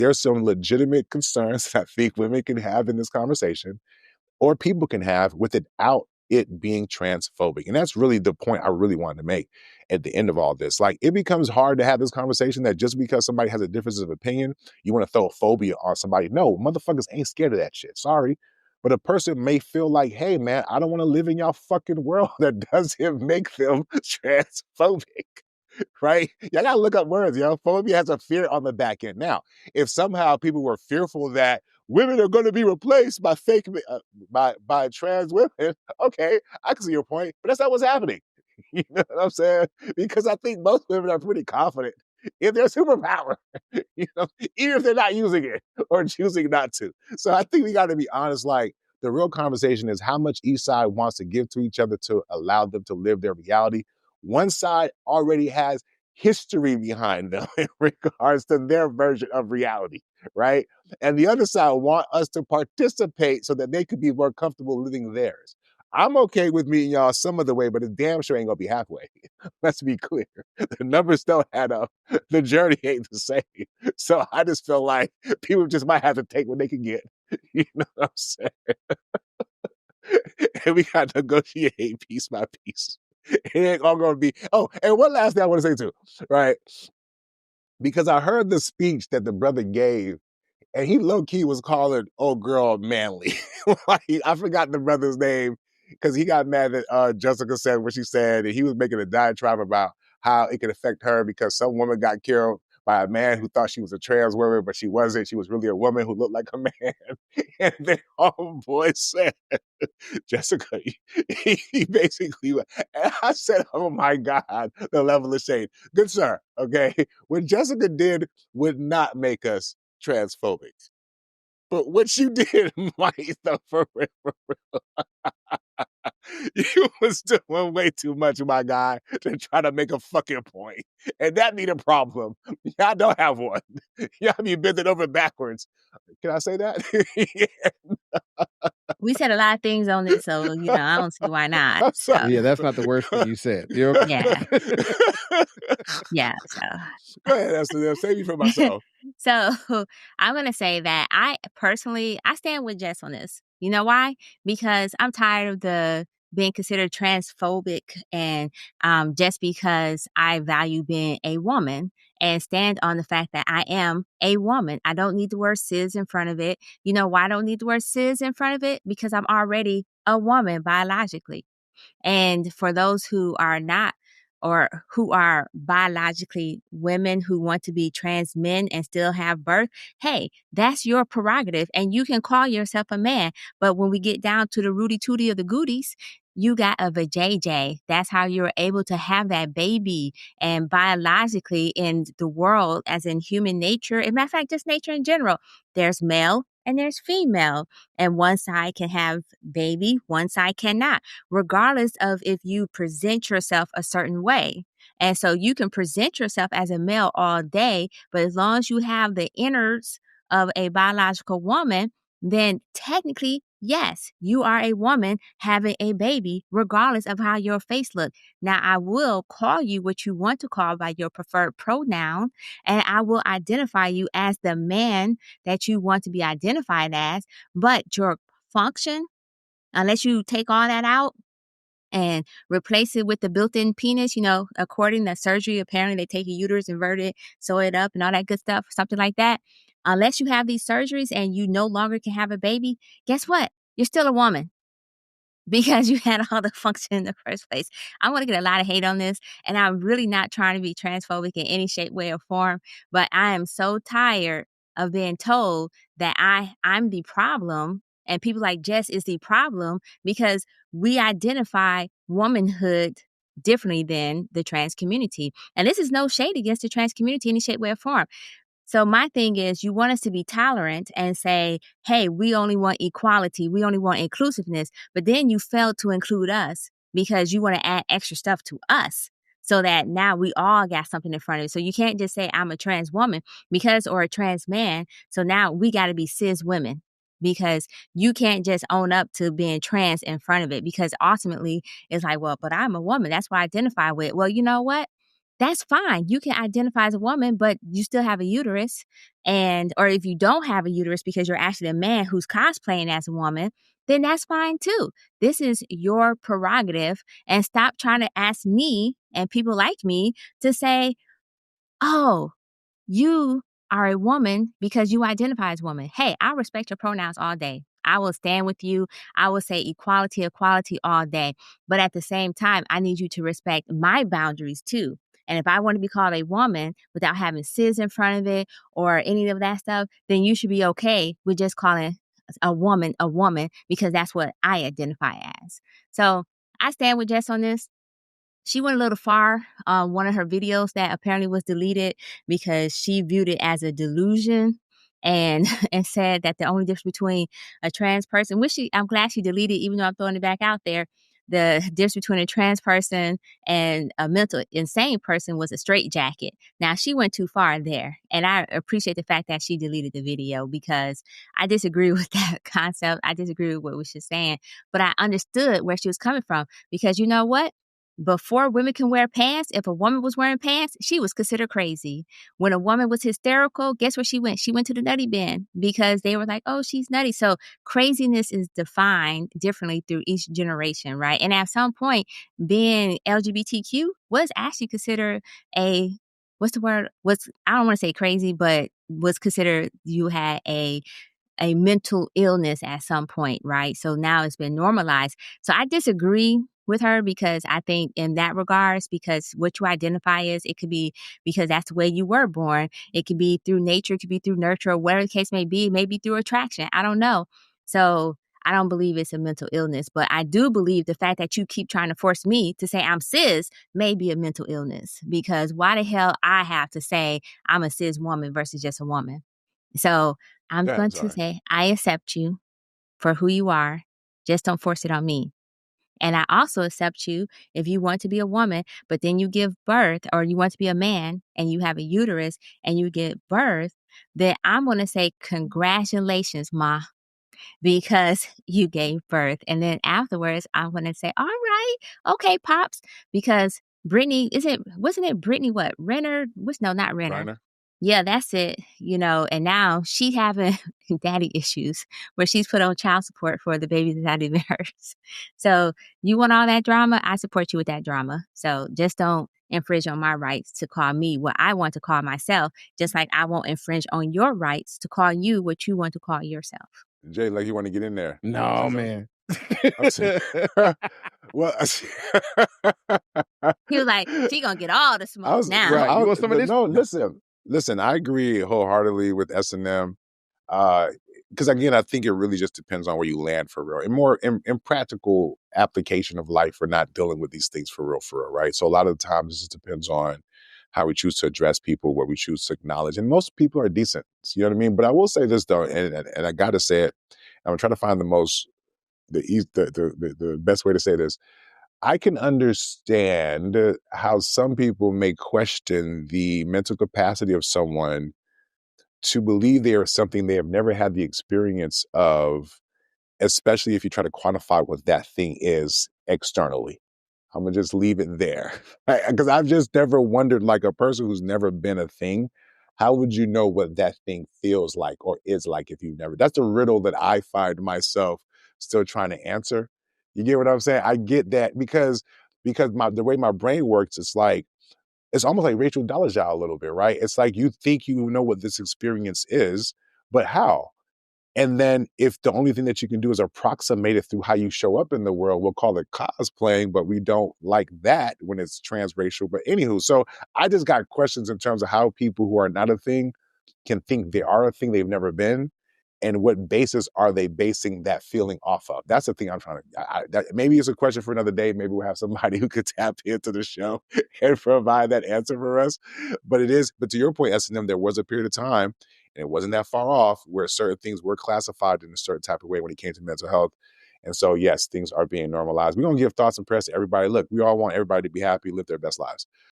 there's some legitimate concerns that I think women can have in this conversation, or people can have without it being transphobic. And that's really the point I really wanted to make at the end of all this. Like, it becomes hard to have this conversation that just because somebody has a difference of opinion, you want to throw a phobia on somebody. No, motherfuckers ain't scared of that shit. Sorry. But a person may feel like, hey, man, I don't want to live in y'all fucking world that doesn't make them transphobic. Right? Y'all gotta look up words, yo. Phobia has a fear on the back end. Now, if somehow people were fearful that women are going to be replaced by by trans women, okay, I can see your point, but that's not what's happening. You know what I'm saying? Because I think most women are pretty confident in their superpower, you know, even if they're not using it or choosing not to. So I think we got to be honest. Like, the real conversation is how much each side wants to give to each other to allow them to live their reality. One side already has history behind them in regards to their version of reality, right? And the other side want us to participate so that they could be more comfortable living theirs. I'm okay with meeting y'all some of the way, but it damn sure ain't gonna be halfway. Let's be clear. The numbers don't add up. The journey ain't the same. So I just feel like people just might have to take what they can get. You know what I'm saying? And we got to negotiate piece by piece. It ain't all gonna be. Oh, and one last thing I want to say too, right? Because I heard the speech that the brother gave, and he low-key was calling old girl manly. Like, I forgot the brother's name because he got mad that Jessica said what she said, and he was making a diatribe about how it could affect her because some woman got killed by a man who thought she was a trans woman, but she wasn't. She was really a woman who looked like a man. And then homeboy said, Jessica, he basically, and I said, oh my God, the level of shade. Good sir, okay? What Jessica did would not make us transphobic. But what you did might, though, for real, you was doing way too much, my guy, to try to make a fucking point. And that be the problem. Y'all don't have one. Y'all be bending over backwards. Can I say that? Yeah. We said a lot of things on this, so, I don't see why not. So. Yeah, that's not the worst thing you said. You're okay. Yeah. Yeah, so. Go ahead, Esther. Save me for myself. So I'm going to say that I stand with Jess on this. You know why? Because I'm tired of the being considered transphobic and just because I value being a woman and stand on the fact that I am a woman. I don't need the word cis in front of it. You know why I don't need the word cis in front of it? Because I'm already a woman biologically. And for those who are not or who are biologically women who want to be trans men and still have birth, hey, that's your prerogative and you can call yourself a man. But when we get down to the rooty tooty of the goodies, you got a vajayjay. That's how you're able to have that baby. And biologically in the world, as in human nature, as a matter of fact, just nature in general, there's male and there's female. And one side can have baby, one side cannot, regardless of if you present yourself a certain way. And so you can present yourself as a male all day, but as long as you have the innards of a biological woman, then technically, yes, you are a woman having a baby, regardless of how your face looks. Now, I will call you what you want to call by your preferred pronoun, and I will identify you as the man that you want to be identified as, but your function, unless you take all that out and replace it with the built-in penis, according to surgery, apparently they take your uterus, invert it, sew it up and all that good stuff, something like that. Unless you have these surgeries and you no longer can have a baby, guess what? You're still a woman because you had all the function in the first place. I'm going to get a lot of hate on this, and I'm really not trying to be transphobic in any shape, way, or form, but I am so tired of being told that I'm the problem and people like Jess is the problem because we identify womanhood differently than the trans community. And this is no shade against the trans community in any shape, way, or form. So my thing is, you want us to be tolerant and say, hey, we only want equality. We only want inclusiveness. But then you fail to include us because you want to add extra stuff to us so that now we all got something in front of it. So you can't just say I'm a trans woman or a trans man. So now we got to be cis women because you can't just own up to being trans in front of it because ultimately it's like, well, but I'm a woman. That's what I identify with. Well, you know what? that's fine. You can identify as a woman, but you still have a uterus. Or if you don't have a uterus because you're actually a man who's cosplaying as a woman, then that's fine too. This is your prerogative. And stop trying to ask me and people like me to say, oh, you are a woman because you identify as woman. Hey, I respect your pronouns all day. I will stand with you. I will say equality, equality all day. But at the same time, I need you to respect my boundaries too. And if I want to be called a woman without having cis in front of it or any of that stuff, then you should be okay with just calling a woman because that's what I identify as. So I stand with Jess on this. She went a little far on one of her videos that apparently was deleted because she viewed it as a delusion and and said that the only difference between a trans person, I'm glad she deleted, even though I'm throwing it back out there, the difference between a trans person and a mental insane person was a straitjacket. Now she went too far there, and I appreciate the fact that she deleted the video because I disagree with that concept. I disagree with what she was saying, but I understood where she was coming from because you know what? Before women can wear pants, if a woman was wearing pants, she was considered crazy. When a woman was hysterical, guess where she went? She went to the nutty bin because they were like, oh, she's nutty. So craziness is defined differently through each generation, right? And at some point, being LGBTQ was actually considered what's the word? I don't want to say crazy, but was considered you had a mental illness at some point, right? So now it's been normalized. So I disagree with her because I think in that regards, because what you identify as, it could be because that's the way you were born. It could be through nature, it could be through nurture, or whatever the case may be, maybe through attraction. I don't know. So I don't believe it's a mental illness, but I do believe the fact that you keep trying to force me to say I'm cis may be a mental illness because why the hell I have to say I'm a cis woman versus just a woman? So I'm Yeah, going to sorry. say, I accept you for who you are. Just don't force it on me. And I also accept you if you want to be a woman, but then you give birth, or you want to be a man and you have a uterus and you give birth, then I'm going to say, congratulations, Ma, because you gave birth. And then afterwards, I'm going to say, all right, okay, Pops, because wasn't it Brittany, what, Renner? No, not Renner. Reiner? Yeah, that's it, and now she having daddy issues where she's put on child support for the baby that's not even hers. So you want all that drama? I support you with that drama. So just don't infringe on my rights to call me what I want to call myself, just like I won't infringe on your rights to call you what you want to call yourself. Jay, like you want to get in there. No, Say something. man. I'm saying, well, He was like, she gonna get all the I smoke was now. Right. You want some of this? no. Listen. I agree wholeheartedly with S&M. Because again, I think it really just depends on where you land for real, and more in practical application of life. We're not dealing with these things for real, right? So a lot of the times, it just depends on how we choose to address people, what we choose to acknowledge, and most people are decent. You know what I mean? But I will say this though, and I got to say it. I'm trying to find the best way to say this. I can understand how some people may question the mental capacity of someone to believe they are something they have never had the experience of, especially if you try to quantify what that thing is externally. I'm gonna just leave it there. Because I've just never wondered, like a person who's never been a thing, how would you know what that thing feels like or is like if you've never? That's a riddle that I find myself still trying to answer. You get what I'm saying? I get that because the way my brain works, it's almost like Rachel Dolezal a little bit, right? It's like you think you know what this experience is, but how? And then if the only thing that you can do is approximate it through how you show up in the world, we'll call it cosplaying, but we don't like that when it's transracial. But anywho, so I just got questions in terms of how people who are not a thing can think they are a thing they've never been, and what basis are they basing that feeling off of? That's the thing I'm trying to. Maybe it's a question for another day. Maybe we'll have somebody who could tap into the show and provide that answer for us. But it is. But to your point, S&M, there was a period of time, and it wasn't that far off, where certain things were classified in a certain type of way when it came to mental health. And so, yes, things are being normalized. We're gonna give thoughts and prayers to everybody. Look, we all want everybody to be happy, live their best lives.